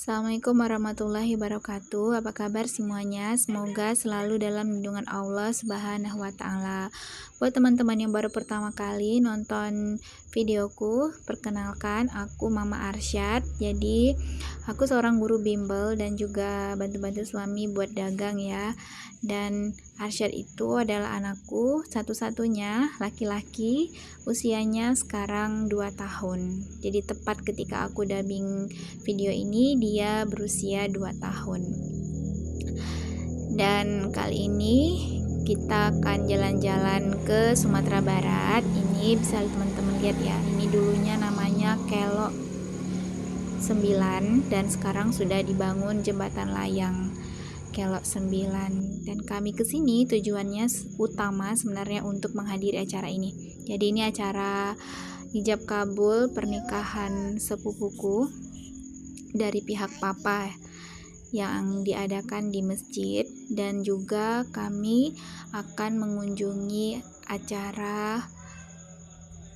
Assalamualaikum warahmatullahi wabarakatuh. Apa kabar semuanya? Semoga selalu dalam lindungan Allah Subhanahu wa Ta'ala. Buat teman-teman yang baru pertama kali nonton videoku, perkenalkan aku Mama Arsyad. Jadi, aku seorang guru bimbel dan juga bantu-bantu suami buat dagang ya. Dan Arsyad itu adalah anakku satu-satunya laki-laki, usianya sekarang 2 tahun. Jadi tepat ketika aku dubbing video ini dia berusia 2 tahun. Dan kali ini kita akan jalan-jalan ke Sumatera Barat. Ini bisa teman-teman lihat ya. Ini dulunya namanya Kelok 9 dan sekarang sudah dibangun jembatan layang Kelok 9. Dan kami kesini tujuannya utama sebenarnya untuk menghadiri acara ini. Jadi ini acara ijab kabul pernikahan sepupuku dari pihak papa yang diadakan di masjid, dan juga kami akan mengunjungi acara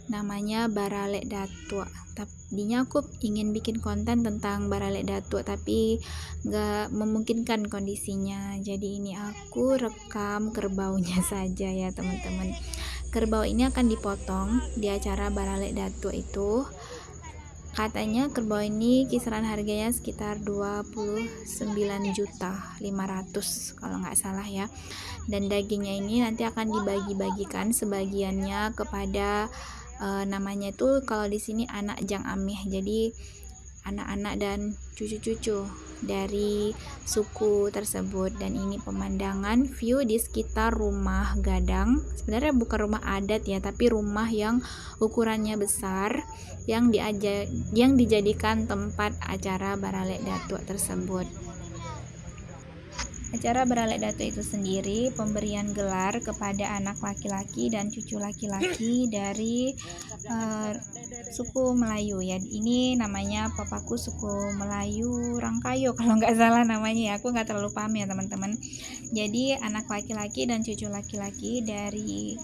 namanya Baralek Datuk. Tadinya aku ingin bikin konten tentang Baralek Datuk tapi gak memungkinkan kondisinya, jadi ini aku rekam kerbaunya saja ya teman-teman. Kerbau ini akan dipotong di acara Baralek Datuk itu. Katanya kerbau ini kisaran harganya sekitar 29.500.000 kalau nggak salah ya. Dan dagingnya ini nanti akan dibagi-bagikan sebagiannya kepada namanya itu kalau di sini anak Jang Amih. Jadi anak-anak dan cucu-cucu dari suku tersebut. Dan ini pemandangan view di sekitar rumah gadang. Sebenarnya bukan rumah adat ya, tapi rumah yang ukurannya besar yang dijadikan tempat acara Baralek Datuk tersebut. Acara Baralek Datuk itu sendiri pemberian gelar kepada anak laki-laki dan cucu laki-laki dari suku Melayu ya. Ini namanya papaku suku Melayu Rangkayo kalau nggak salah namanya ya. Aku nggak terlalu paham ya teman-teman. Jadi anak laki-laki dan cucu laki-laki dari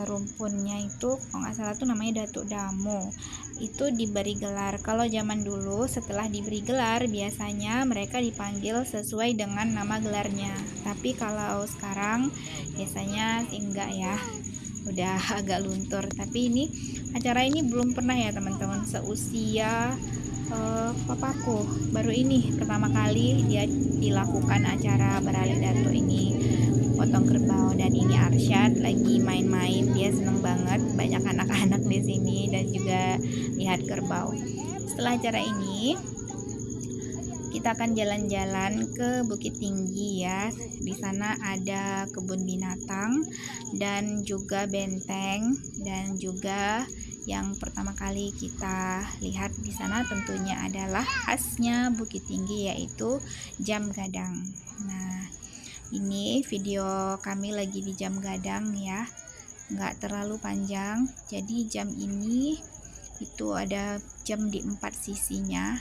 rumpunnya itu kalau nggak salah tuh namanya Datuk Damo, itu diberi gelar. Kalau zaman dulu setelah diberi gelar biasanya mereka dipanggil sesuai dengan nama gelarnya, tapi kalau sekarang biasanya enggak ya, udah agak luntur. Tapi ini acara ini belum pernah ya teman-teman, seusia papaku baru ini pertama kali dia dilakukan acara Baralek Datuk ini, potong kerbau. Dan ini Arsyad lagi main-main, dia seneng banget banyak anak-anak di sini dan juga lihat kerbau. Setelah acara ini kita akan jalan-jalan ke Bukit Tinggi ya. Di sana ada kebun binatang dan juga benteng, dan juga yang pertama kali kita lihat di sana tentunya adalah khasnya Bukit Tinggi, yaitu jam gadang. Nah, ini video kami lagi di jam gadang ya, nggak terlalu panjang. Jadi jam ini itu ada jam di 4 sisinya.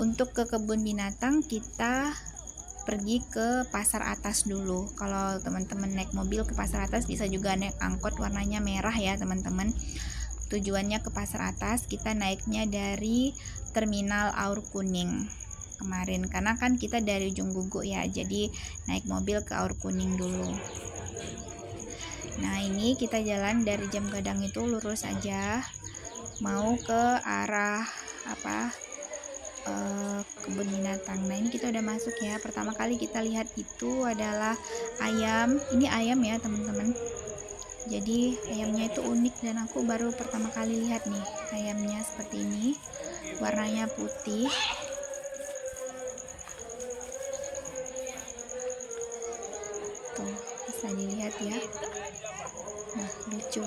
Untuk ke kebun binatang kita pergi ke pasar atas dulu. Kalau teman-teman naik mobil ke pasar atas, bisa juga naik angkot warnanya merah ya teman-teman. Tujuannya ke pasar atas, kita naiknya dari terminal Aur Kuning kemarin, karena kan kita dari Ujung Guguk ya, jadi naik mobil ke Aur Kuning dulu. Nah, ini kita jalan dari jam gadang itu lurus aja mau ke arah kebun binatang. Nah, ini kita udah masuk ya. Pertama kali kita lihat itu adalah ayam. Ini ayam ya teman-teman, jadi ayamnya itu unik dan aku baru pertama kali lihat nih ayamnya seperti ini, warnanya putih. Tuh bisa dilihat ya. Nah, lucu.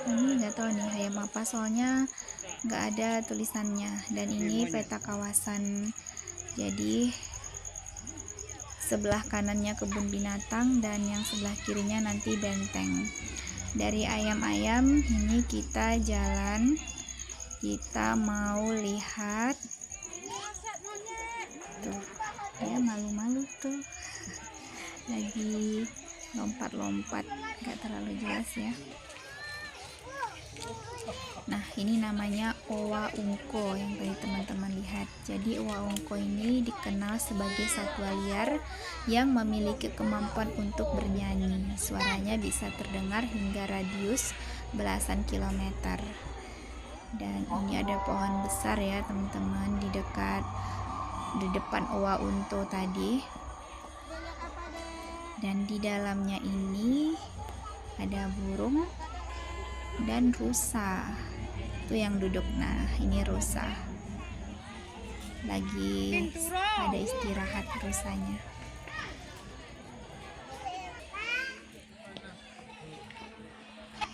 Ini nggak tahu nih ayam apa, soalnya nggak ada tulisannya. Dan ini peta kawasan, jadi sebelah kanannya kebun binatang dan yang sebelah kirinya nanti benteng. Dari ayam-ayam ini kita jalan, kita mau lihat tuh, dia malu-malu tuh lagi lompat-lompat, nggak terlalu jelas ya. Nah, Ini namanya owa ungko yang tadi teman-teman lihat. Jadi owa ungko ini dikenal sebagai satwa liar yang memiliki kemampuan untuk bernyanyi. Suaranya bisa terdengar hingga radius belasan kilometer. Dan ini ada pohon besar ya teman-teman di depan owa unto tadi. Dan di dalamnya ini ada burung dan rusa. Itu yang duduk. Nah, ini rusa. Lagi pada istirahat rusanya.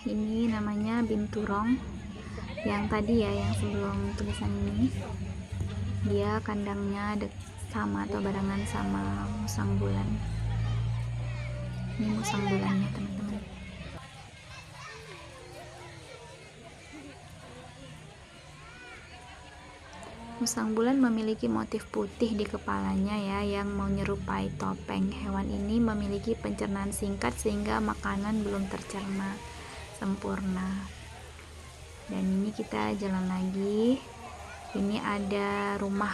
Ini namanya binturong. Yang tadi ya, yang sebelum tulisan ini. Dia kandangnya sama atau barengan sama musang bulan. Ini musang bulannya teman-teman. Musang bulan memiliki motif putih di kepalanya ya, yang menyerupai topeng. Hewan ini memiliki pencernaan singkat sehingga makanan belum tercerna sempurna. Dan ini kita jalan lagi. Ini ada rumah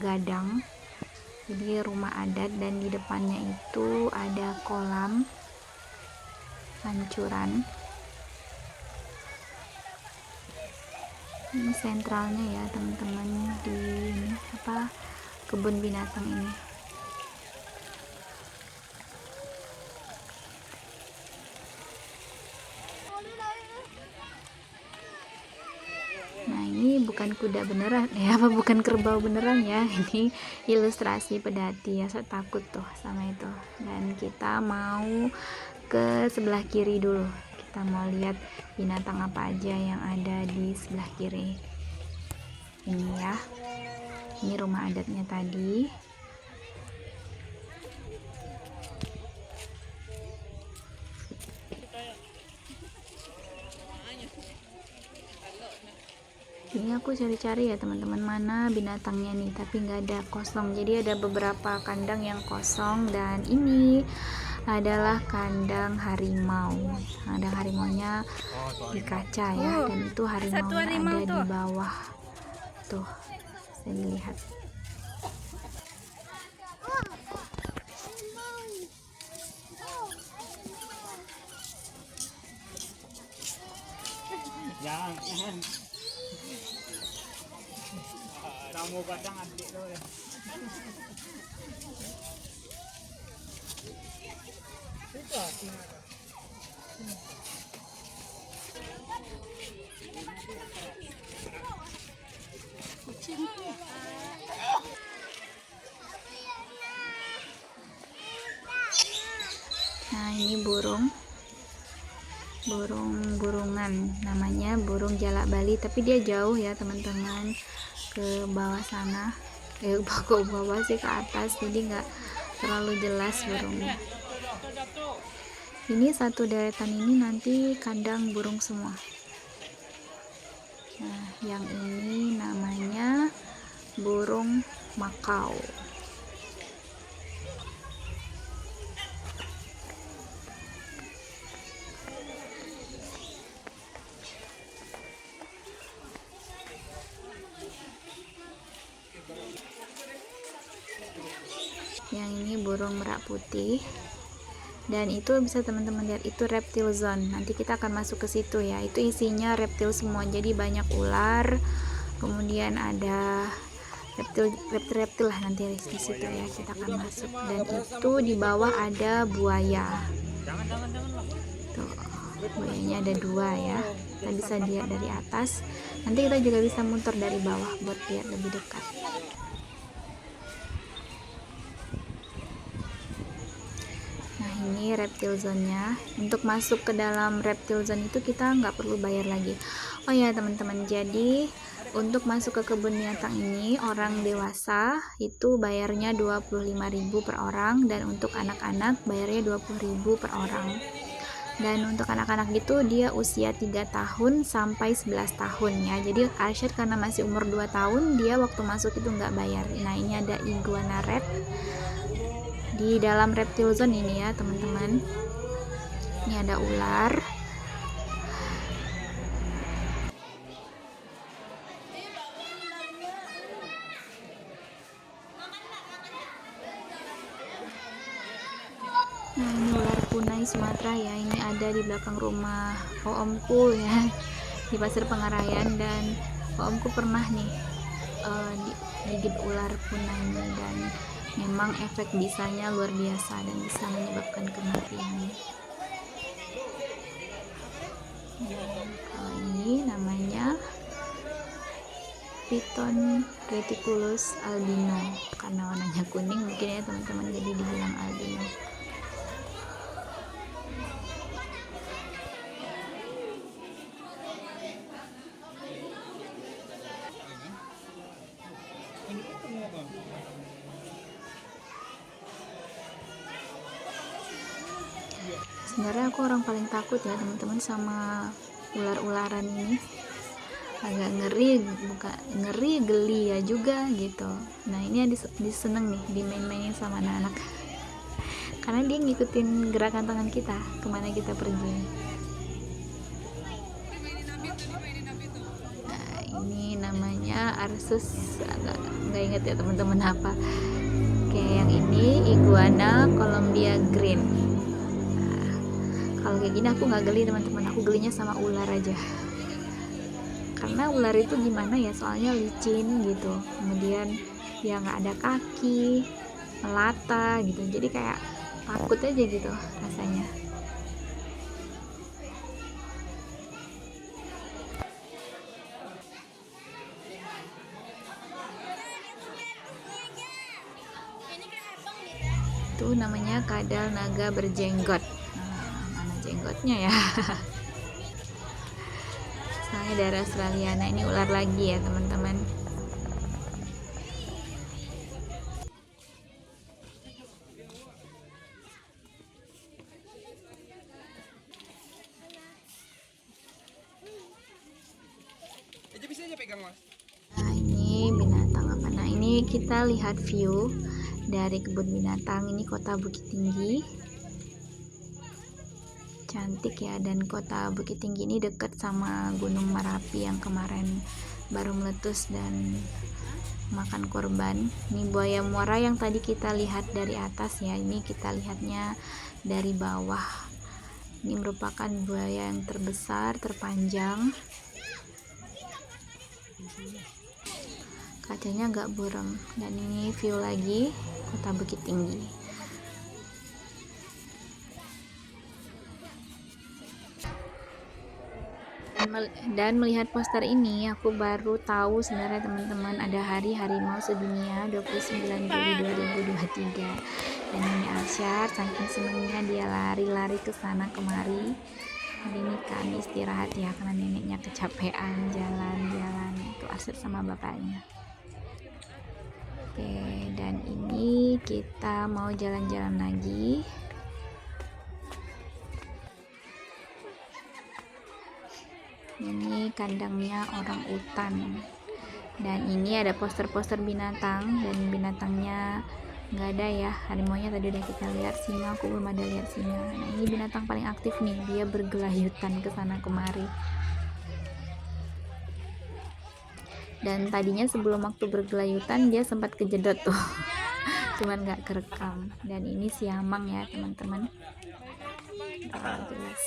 gadang. Jadi rumah adat, dan di depannya itu ada kolam pancuran. Ini sentralnya ya teman-teman, di kebun binatang ini. Nah, ini bukan kuda beneran ya, bukan kerbau beneran ya, ini ilustrasi pedati ya. Saya takut tuh sama itu. Dan kita mau ke sebelah kiri dulu. Kita mau lihat binatang apa aja yang ada di sebelah kiri. Ini ya, ini rumah adatnya tadi. Ini aku cari-cari ya teman-teman, mana binatangnya nih, tapi nggak ada, kosong. Jadi ada beberapa kandang yang kosong, dan ini adalah kandang harimau. Ada harimaunya di kaca ya, dan itu harimaunya ada di bawah tuh, saya lihat. Jangan. Kamu kadang adik lo ya. Nah, ini burungan, namanya burung jalak Bali, tapi dia jauh ya teman-teman, ke bawah sana, ke bawah sih, ke atas, jadi nggak terlalu jelas burungnya. Ini satu deretan ini nanti kandang burung semua. Nah, yang ini namanya burung makau. Yang ini burung merak putih, dan itu bisa teman-teman lihat, itu reptil zone. Nanti kita akan masuk ke situ ya, itu isinya reptil semua, jadi banyak ular, kemudian ada reptil lah nanti di situ ya, kita akan masuk. Dan itu di bawah ada buaya tuh, buayanya ada 2 ya, kita bisa lihat dari atas. Nanti kita juga bisa muter dari bawah buat lihat lebih dekat. Ini reptil zone-nya. Untuk masuk ke dalam reptil zone itu kita nggak perlu bayar lagi. Oh ya teman-teman, jadi untuk masuk ke kebun binatang ini orang dewasa itu bayarnya 25.000 per orang, dan untuk anak-anak bayarnya 20.000 per orang. Dan untuk anak-anak itu dia usia 3 tahun sampai 11 tahun ya. Jadi Arsyad karena masih umur 2 tahun, dia waktu masuk itu nggak bayar. Nah, ini ada iguana red di dalam reptil zone ini ya teman-teman. Ini ada ular, Nah, ini ular punai Sumatera ya, ini ada di belakang rumah omku ya, di Pasir Pengarayan. Dan omku pernah nih digigit ular punai ini, dan memang efek bisanya luar biasa dan bisa menyebabkan kematian. Kalau ini namanya Piton reticulus albino, karena warnanya kuning mungkin ya teman-teman, jadi dibilang albino. Sebenarnya aku orang paling takut ya teman-teman sama ular-ularan ini, agak ngeri, bukan ngeri, geli ya juga gitu. Nah, ini diseneng nih dimain-mainin sama anak-anak karena dia ngikutin gerakan tangan kita kemana kita pergi. Nah, ini namanya Arsus, nggak inget ya teman-teman apa. Kayak yang ini Iguana Colombia Green. Nah, kalau kayak gini aku nggak geli teman-teman, aku gelinya sama ular aja. Karena ular itu gimana ya, soalnya licin gitu, kemudian ya nggak ada kaki, melata gitu, jadi kayak takut aja gitu rasanya. Itu namanya kadal naga berjenggot. Nah, mana jenggotnya ya? Soalnya dari Australia. Nah, ini ular lagi ya teman-teman. Nah, ini binatang apa? Nah, ini kita lihat view dari kebun binatang. Ini kota Bukit Tinggi, cantik ya. Dan kota Bukit Tinggi ini dekat sama Gunung Merapi yang kemarin baru meletus dan makan korban. Ini buaya muara yang tadi kita lihat dari atas ya, ini kita lihatnya dari bawah. Ini merupakan buaya yang terbesar, terpanjang. Kacanya agak buram. Dan ini view lagi kota Bukit Tinggi. Dan melihat poster ini aku baru tahu sebenarnya teman-teman, ada hari harimau sedunia 29 Juli 2023. Dan ini Alsyar saking senengnya dia lari-lari ke sana kemari. Hari ini kan istirahat ya karena neneknya kecapean jalan-jalan. Itu Alsyar sama bapaknya. Oke, dan ini kita mau jalan-jalan lagi. Ini kandangnya orang utan. Dan ini ada poster-poster binatang, dan binatangnya nggak ada ya. Harimaunya tadi udah kita lihat, singa aku belum ada lihat singa. Nah, ini binatang paling aktif nih, dia bergelayutan ke sana kemari. Dan tadinya sebelum waktu bergelayutan dia sempat kejedot tuh cuman nggak kerekam. Dan ini siamang ya teman-teman, jelas.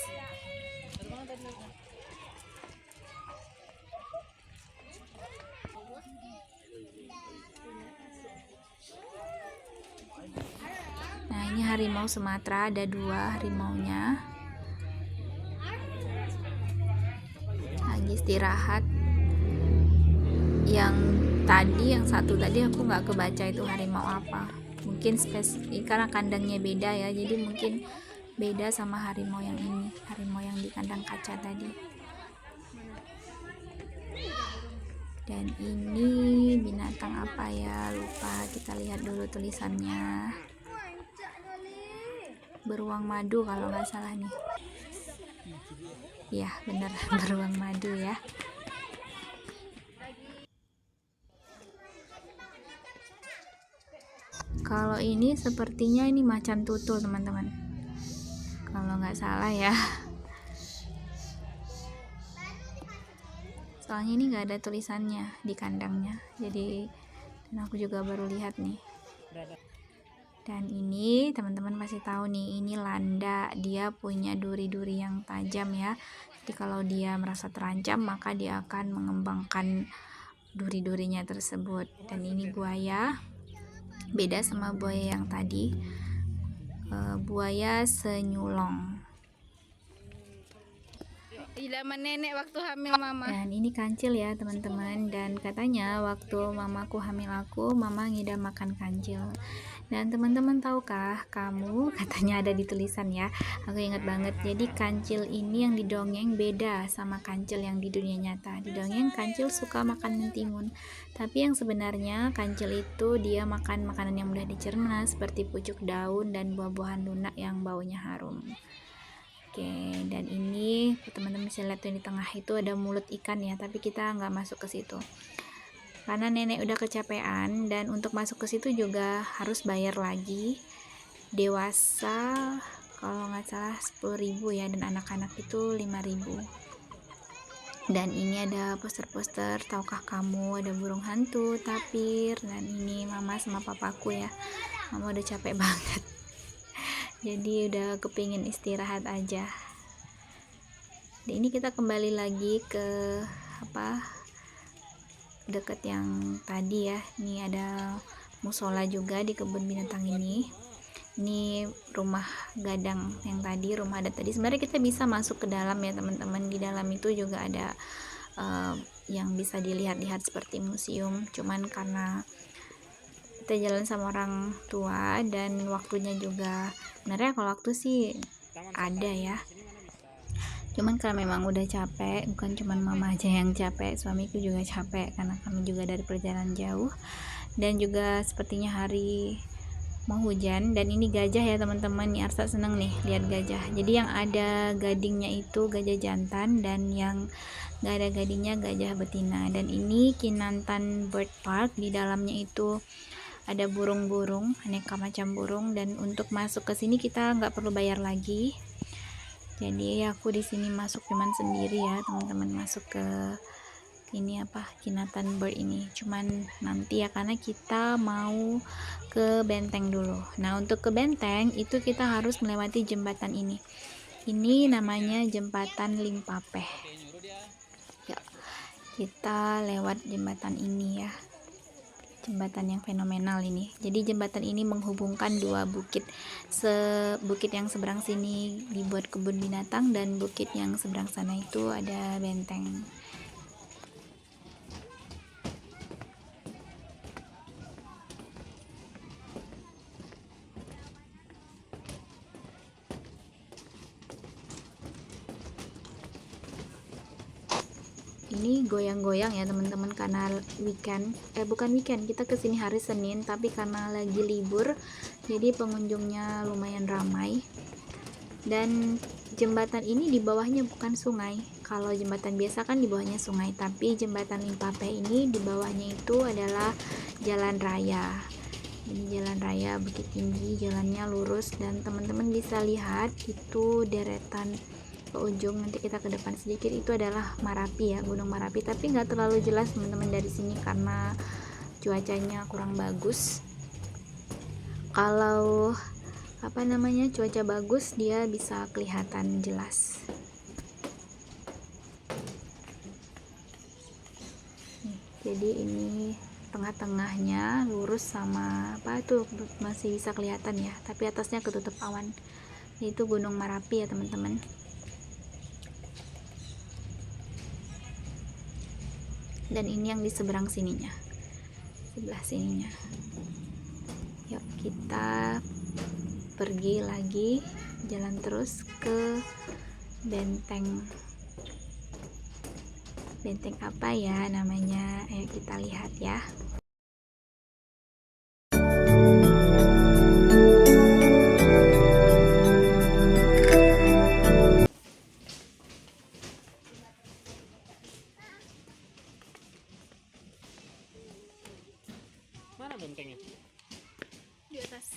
Nah, ini harimau Sumatera, ada 2 harimaunya lagi istirahat. Yang satu tadi aku nggak kebaca itu harimau apa, mungkin spesifik karena kandangnya beda ya, jadi mungkin beda sama harimau yang ini, harimau yang di kandang kaca tadi. Dan ini binatang apa ya, lupa, kita lihat dulu tulisannya. Beruang madu kalau nggak salah nih. Ya bener, beruang madu ya. Kalau ini sepertinya ini macan tutul teman-teman, kalau nggak salah ya. Soalnya ini nggak ada tulisannya di kandangnya, jadi dan aku juga baru lihat nih. Dan ini teman-teman pasti tahu nih, ini landa, dia punya duri-duri yang tajam ya. Jadi kalau dia merasa terancam maka dia akan mengembangkan duri-durinya tersebut. Dan ini buaya, beda sama buaya yang tadi, buaya senyulong. Idaman nenek waktu hamil mama. Dan ini kancil ya teman-teman, dan katanya waktu mamaku hamil aku, mama ngidam makan kancil. Dan teman-teman tahukah kamu, katanya ada di tulisan ya, aku ingat banget. Jadi kancil ini yang di dongeng beda sama kancil yang di dunia nyata. Di dongeng kancil suka makan mentimun, tapi yang sebenarnya kancil itu dia makan makanan yang mudah dicerna seperti pucuk daun dan buah-buahan lunak yang baunya harum. Oke, dan ini teman-teman bisa lihat tuh di tengah itu ada mulut ikan ya, tapi kita nggak masuk ke situ karena nenek udah kecapean, dan untuk masuk ke situ juga harus bayar lagi. Dewasa kalau nggak salah 10.000 ya, dan anak-anak itu 5.000. Dan ini ada poster-poster, tahukah kamu, ada burung hantu, tapir, dan ini mama sama papaku ya. Mama udah capek banget, jadi udah kepingin istirahat aja. Dan ini kita kembali lagi ke deket yang tadi ya. Ini ada musola juga di kebun binatang ini. Ini rumah gadang yang tadi, rumah adat tadi. Sebenarnya kita bisa masuk ke dalam ya teman-teman. Di dalam itu juga ada yang bisa dilihat-lihat seperti museum, cuman karena kita jalan sama orang tua dan waktunya juga, sebenarnya kalau waktu sih ada ya, cuman karena memang udah capek, bukan cuman mama aja yang capek, suamiku juga capek karena kami juga dari perjalanan jauh, dan juga sepertinya hari mau hujan. Dan ini gajah ya teman-teman, nih Arsa seneng nih lihat gajah. Jadi yang ada gadingnya itu gajah jantan, dan yang gak ada gadingnya gajah betina. Dan ini Kinantan Bird Park, di dalamnya itu ada burung-burung, aneka macam burung, dan untuk masuk ke sini kita nggak perlu bayar lagi. Jadi aku di sini masuk cuman sendiri ya teman-teman, masuk ke ini Kinantan Bird ini cuman nanti ya, karena kita mau ke benteng dulu. Nah untuk ke benteng itu kita harus melewati jembatan ini namanya jembatan Limpapeh ya. Kita lewat jembatan ini ya, jembatan yang fenomenal ini. Jadi jembatan ini menghubungkan dua bukit, bukit yang seberang sini dibuat kebun binatang, dan bukit yang seberang sana itu ada benteng. Ini goyang-goyang ya teman-teman karena weekend, bukan weekend, kita kesini hari Senin, tapi karena lagi libur jadi pengunjungnya lumayan ramai. Dan jembatan ini di bawahnya bukan sungai. Kalau jembatan biasa kan di bawahnya sungai, tapi jembatan Limpapeh ini di bawahnya itu adalah jalan raya. Ini jalan raya Bukit Tinggi, jalannya lurus, dan teman-teman bisa lihat itu deretan ke ujung. Nanti kita ke depan sedikit itu adalah Marapi ya, Gunung Marapi, tapi nggak terlalu jelas teman-teman dari sini karena cuacanya kurang bagus. Kalau cuaca bagus dia bisa kelihatan jelas. Jadi ini tengah-tengahnya lurus sama tuh masih bisa kelihatan ya, tapi atasnya ketutup awan. Itu Gunung Marapi ya teman-teman. Dan ini yang di seberang sininya, sebelah sininya. Yuk kita pergi lagi, jalan terus ke benteng apa ya namanya, ayo kita lihat ya. Mana bentengnya? Di atas.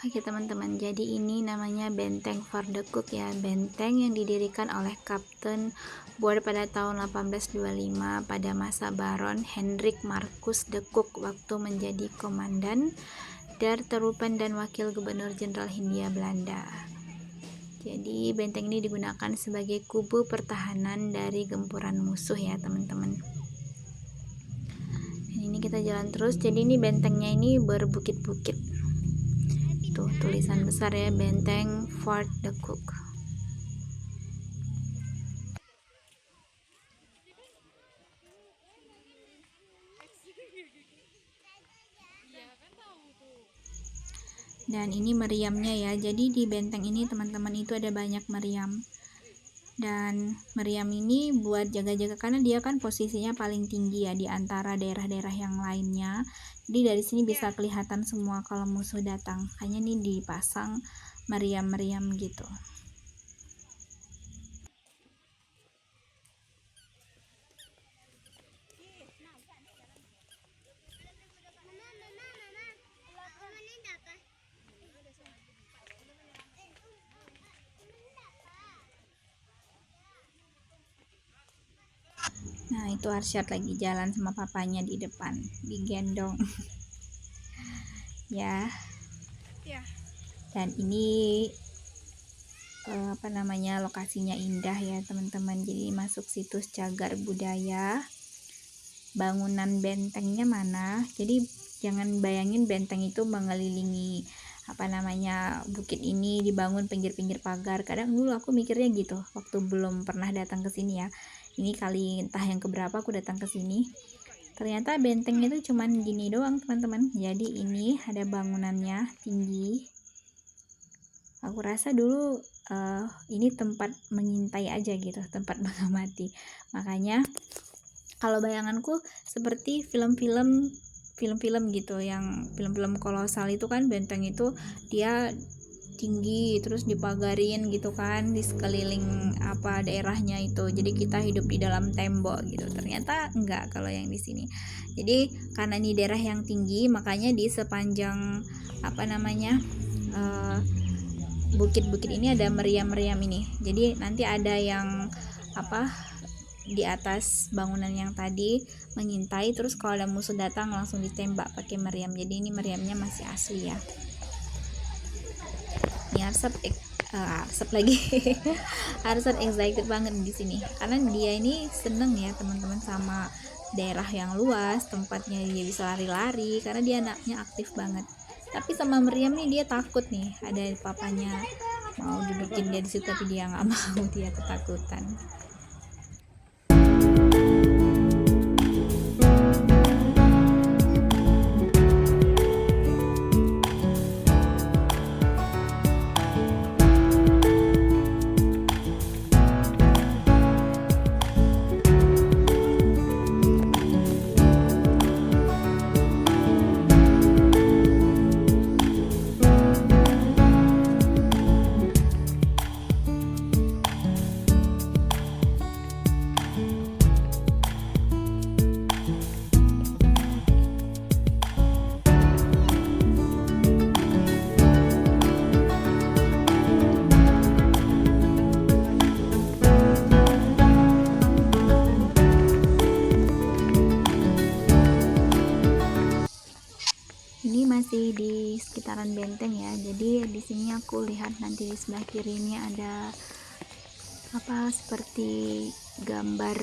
Oke teman-teman, jadi ini namanya benteng Fort de Cook ya, benteng yang didirikan oleh Kapten Boer pada tahun 1825 pada masa Baron Hendrik Marcus de Cook waktu menjadi komandan Der Terupan dan Wakil Gubernur Jenderal Hindia Belanda. Jadi benteng ini digunakan sebagai kubu pertahanan dari gempuran musuh ya teman-teman. Ini kita jalan terus, jadi ini bentengnya ini berbukit-bukit. Tuh tulisan besar ya, benteng Fort de Cook. Dan ini meriamnya ya, jadi di benteng ini teman-teman itu ada banyak meriam. Dan meriam ini buat jaga-jaga karena dia kan posisinya paling tinggi ya di antara daerah-daerah yang lainnya. Jadi dari sini bisa kelihatan semua kalau musuh datang. Hanya nih dipasang meriam-meriam gitu. Nah itu Arsyad lagi jalan sama papanya di depan, digendong. Ya. Dan ini lokasinya indah ya teman-teman. Jadi masuk situs cagar budaya. Bangunan bentengnya mana? Jadi jangan bayangin benteng itu mengelilingi bukit ini, dibangun pinggir-pinggir pagar. Kadang dulu aku mikirnya gitu waktu belum pernah datang ke sini ya. Ini kali entah yang keberapa aku datang ke sini. Ternyata bentengnya itu cuman gini doang teman-teman. Jadi ini ada bangunannya tinggi. Aku rasa dulu ini tempat mengintai aja gitu, tempat mengamati. Makanya kalau bayanganku seperti film-film gitu, yang film-film kolosal itu kan benteng itu dia tinggi terus dipagarin gitu kan di sekeliling daerahnya itu. Jadi kita hidup di dalam tembok gitu. Ternyata enggak kalau yang di sini. Jadi karena ini daerah yang tinggi, makanya di sepanjang bukit-bukit ini ada meriam-meriam ini. Jadi nanti ada yang di atas bangunan yang tadi mengintai, terus kalau ada musuh datang langsung ditembak pakai meriam. Jadi ini meriamnya masih asli ya. Ini Arsap lagi. Arsap excited banget di sini karena dia ini seneng ya teman-teman sama daerah yang luas, tempatnya dia bisa lari-lari karena dia anaknya aktif banget. Tapi sama meriam nih dia takut nih, ada papanya mau dudukin dia di situ tapi dia nggak mau, dia ketakutan. Masih di sekitaran benteng ya. Jadi di sini aku lihat nanti di sebelah kiri ini ada seperti gambar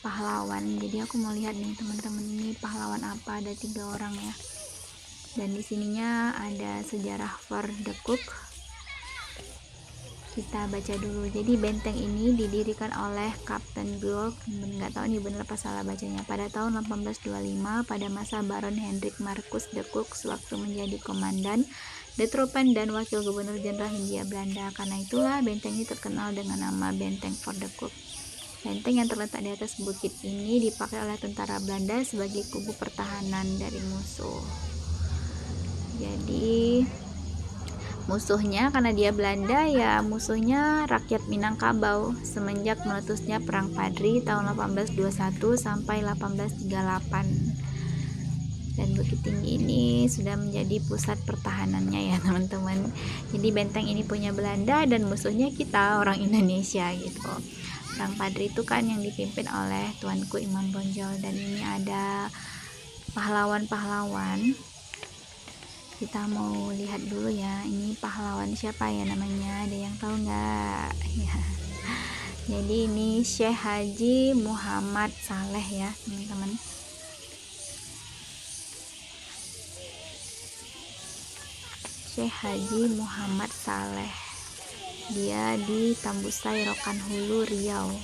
pahlawan. Jadi aku mau lihat nih teman-teman, ini pahlawan apa, ada 3 orang ya. Dan di sininya ada sejarah Fort de Cook. Kita baca dulu. Jadi benteng ini didirikan oleh Kapten Boer, nggak tahu nih bener apa salah bacanya, pada tahun 1825 pada masa Baron Hendrik Marcus de Cook sewaktu menjadi komandan De Troepen dan Wakil Gubernur Jenderal Hindia Belanda. Karena itulah benteng ini terkenal dengan nama benteng Fort de Cook. Benteng yang terletak di atas bukit ini dipakai oleh tentara Belanda sebagai kubu pertahanan dari musuh. Jadi musuhnya, karena dia Belanda ya, musuhnya rakyat Minangkabau semenjak meletusnya Perang Padri tahun 1821 sampai 1838. Dan Bukit Tinggi ini sudah menjadi pusat pertahanannya ya teman-teman. Jadi benteng ini punya Belanda dan musuhnya kita orang Indonesia gitu. Perang Padri itu kan yang dipimpin oleh Tuanku Imam Bonjol, dan ini ada pahlawan-pahlawan. Kita mau lihat dulu ya, ini pahlawan siapa ya namanya, ada yang tahu nggak ya? Jadi ini Syekh Haji Muhammad Saleh ya teman-teman. Syekh Haji Muhammad Saleh, dia di Tambusai, Rokan Hulu, Riau,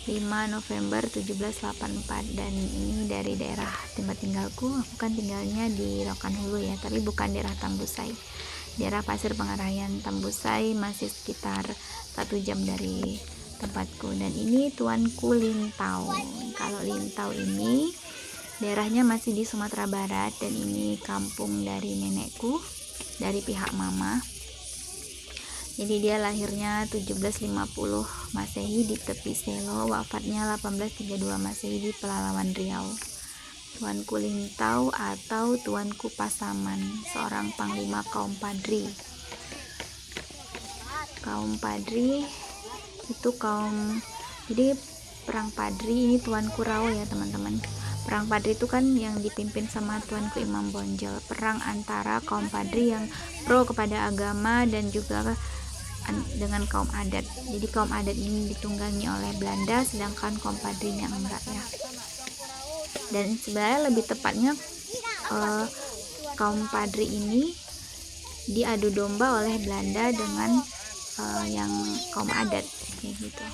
5 November 1784. Dan ini dari daerah tempat tinggalku. Aku kan tinggalnya di Rokan Hulu ya, tapi bukan daerah Tambusai, daerah Pasir Pengarayan. Tambusai masih sekitar 1 jam dari tempatku. Dan ini Tuanku Lintau. Kalau Lintau ini daerahnya masih di Sumatera Barat, dan ini kampung dari nenekku dari pihak mama. Jadi dia lahirnya 1750 Masehi di tepi Selo, wafatnya 1832 Masehi di Pelalawan, Riau. Tuanku Lintau atau Tuanku Pasaman, seorang panglima kaum Padri. Kaum Padri itu jadi perang Padri ini Tuanku Rao ya teman-teman. Perang Padri itu kan yang dipimpin sama Tuanku Imam Bonjol, perang antara kaum Padri yang pro kepada agama dan juga dengan kaum adat. Jadi kaum adat ini ditunggangi oleh Belanda, sedangkan kaum Padrinya enggak ya. Dan sebenarnya lebih tepatnya kaum Padri ini diadu domba oleh Belanda dengan yang kaum adat kayak gitu.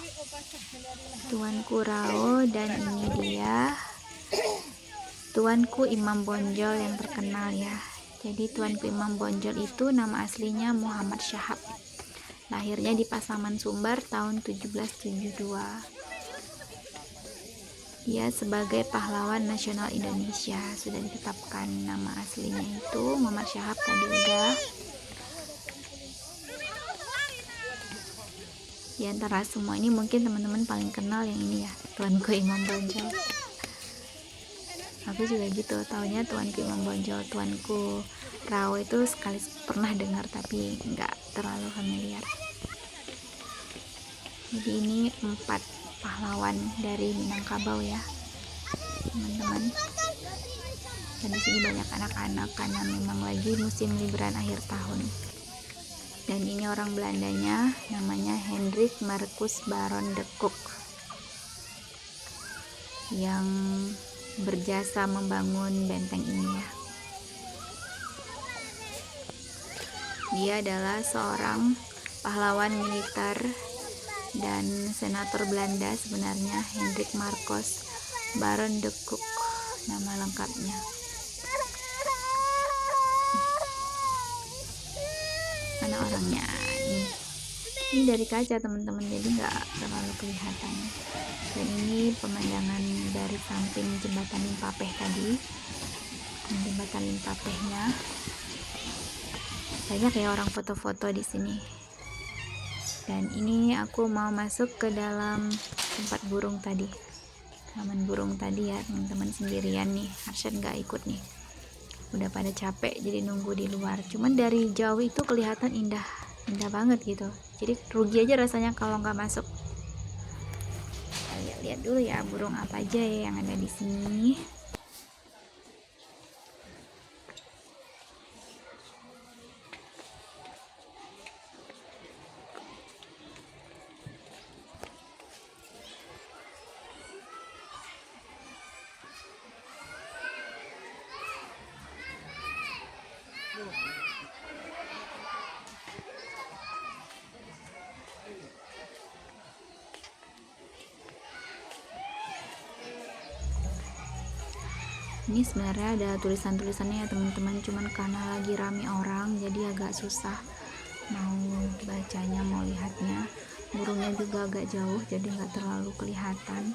Tuanku Rao, dan ini dia Tuanku Imam Bonjol yang terkenal ya. Jadi Tuanku Imam Bonjol itu nama aslinya Muhammad Syahab. Lahirnya di Pasaman, Sumbar tahun 1772. Dia sebagai pahlawan nasional Indonesia, sudah ditetapkan nama aslinya itu Muhammad Syahab tadi udah. Di antara semua ini mungkin teman-teman paling kenal yang ini ya, Tuanku Imam Bonjol. Aku juga gitu, taunya Tuanku Imam Bonjol. Tuanku Rao itu sekali pernah dengar tapi nggak terlalu familiar. Jadi ini 4 pahlawan dari Minangkabau ya teman-teman. Dan di sini banyak anak-anak karena memang lagi musim liburan akhir tahun. Dan ini orang Belandanya, namanya Hendrik Marcus Baron de Kock, yang berjasa membangun benteng ini ya. Dia adalah seorang pahlawan militer dan senator Belanda sebenarnya, Hendrik Marcus Baron de Kock nama lengkapnya. Mana orangnya? Ini dari kaca teman-teman, jadi nggak terlalu kelihatan. Dan ini pemandangan dari samping jembatan Limpapeh tadi. Jembatan Limpapehnya banyak ya orang foto-foto di sini. Dan ini aku mau masuk ke dalam tempat burung tadi, taman burung tadi ya teman-teman, sendirian nih. Arsyad nggak ikut nih, udah pada capek jadi nunggu di luar. Cuman dari jauh itu kelihatan indah banget gitu, jadi rugi aja rasanya kalau nggak masuk. Lihat dulu ya burung apa aja ya yang ada di sini. Ini sebenarnya ada tulisan-tulisannya ya teman-teman, cuman karena lagi rame orang jadi agak susah mau bacanya, mau lihatnya. Burungnya juga agak jauh jadi nggak terlalu kelihatan.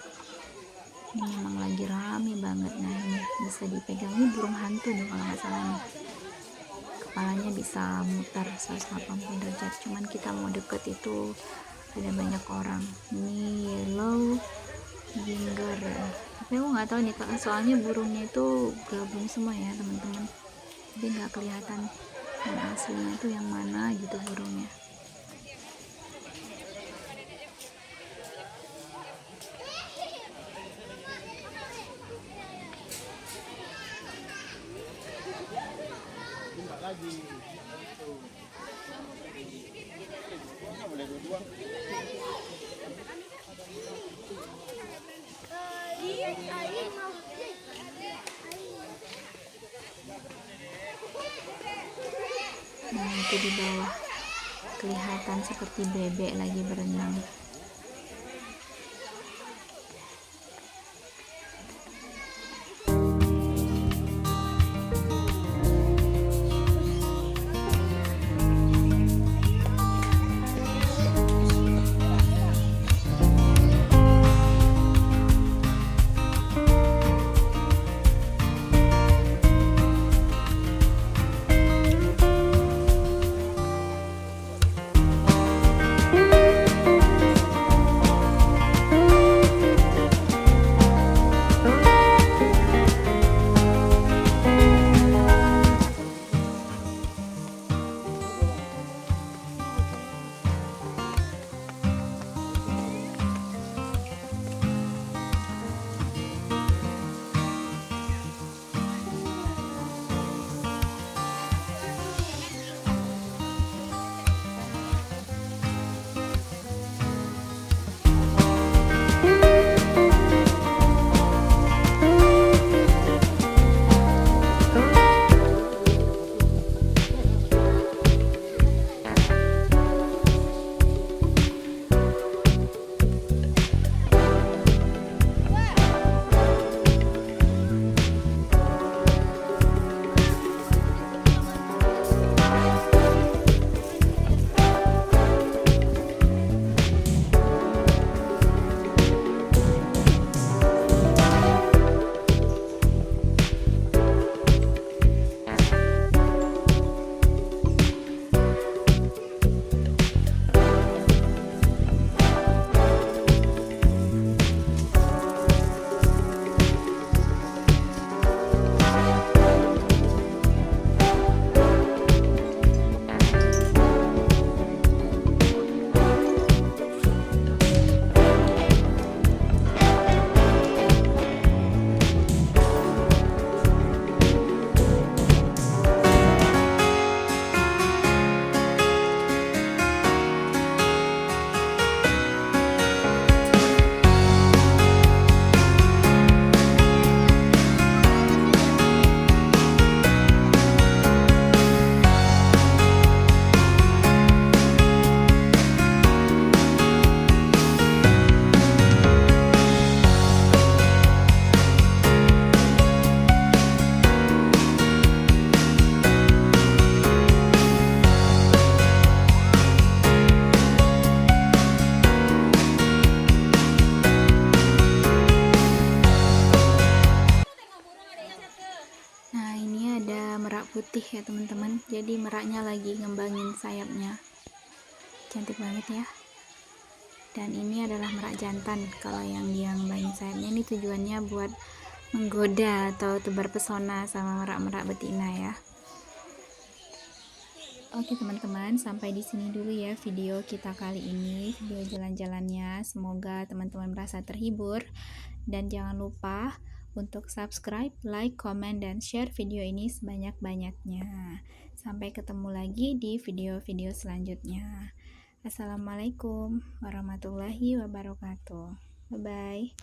Ini memang lagi rame banget. Nah ini bisa dipegang, ini burung hantu nih kalau nggak salah nih. Kepalanya bisa mutar 180 derajat, cuman kita mau deket itu ada banyak orang. Ini yellow ginger, apa Tapi aku nggak tahu nih Kak, soalnya burungnya itu gabung semua ya teman-teman, jadi nggak kelihatan yang aslinya itu yang mana gitu burungnya. Nah itu di bawah kelihatan seperti bebek lagi berenang. Putih ya teman-teman, jadi meraknya lagi ngembangin sayapnya, cantik banget ya. Dan ini adalah merak jantan. Kalau yang dia ngembangin sayapnya ini tujuannya buat menggoda atau tebar pesona sama merak-merak betina ya. Oke teman-teman, sampai di sini dulu ya video kita kali ini, video jalan-jalannya. Semoga teman-teman merasa terhibur, dan jangan lupa untuk subscribe, like, comment, dan share video ini sebanyak-banyaknya. Sampai ketemu lagi di video-video selanjutnya. Assalamualaikum warahmatullahi wabarakatuh. Bye-bye.